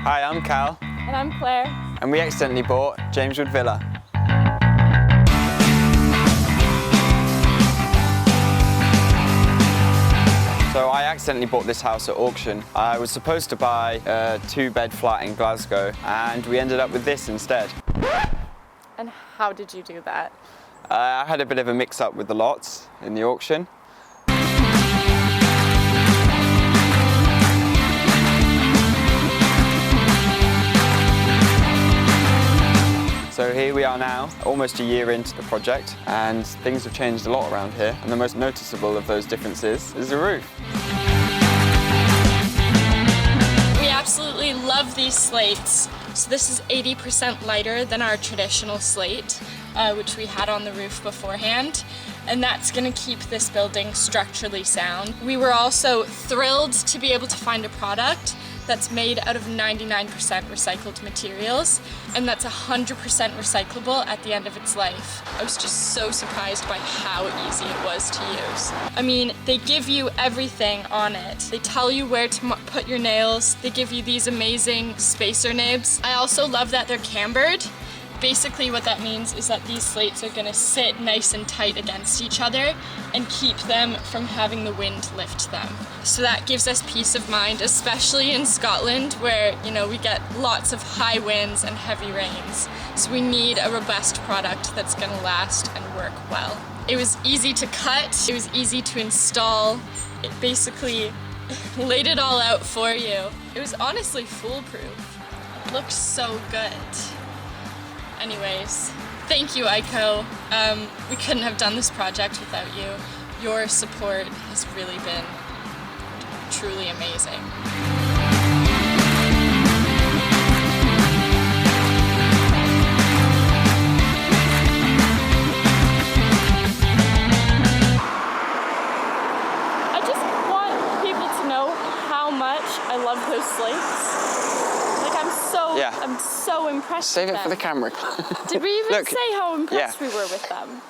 Hi, I'm Cal. And I'm Claire. And we accidentally bought Jameswood Villa. So I accidentally bought this house at auction. I was supposed to buy a 2-bed flat in Glasgow, and we ended up with this instead. And how did you do that? I had a bit of a mix-up with the lots in the auction. So here we are now, almost a year into the project, and things have changed a lot around here. And the most noticeable of those differences is the roof. We absolutely love these slates. So this is 80% lighter than our traditional slate, which we had on the roof beforehand. And that's gonna keep this building structurally sound. We were also thrilled to be able to find a product that's made out of 99% recycled materials, and that's 100% recyclable at the end of its life. I was just so surprised by how easy it was to use. I mean, they give you everything on it. They tell you where to put your nails. They give you these amazing spacer nibs. I also love that they're cambered. Basically what that means is that these slates are gonna sit nice and tight against each other and keep them from having the wind lift them. So that gives us peace of mind, especially in Scotland where, you know, we get lots of high winds and heavy rains. So we need a robust product that's gonna last and work well. It was easy to cut, it was easy to install. It basically laid it all out for you. It was honestly foolproof. It looked so good. Anyways, thank you, IKO. We couldn't have done this project without you. Your support has really been truly amazing. I just want people to know how much I love those slates. I'm so impressed Save with it for them. the camera. Did we even Look, say how impressed yeah. we were with them?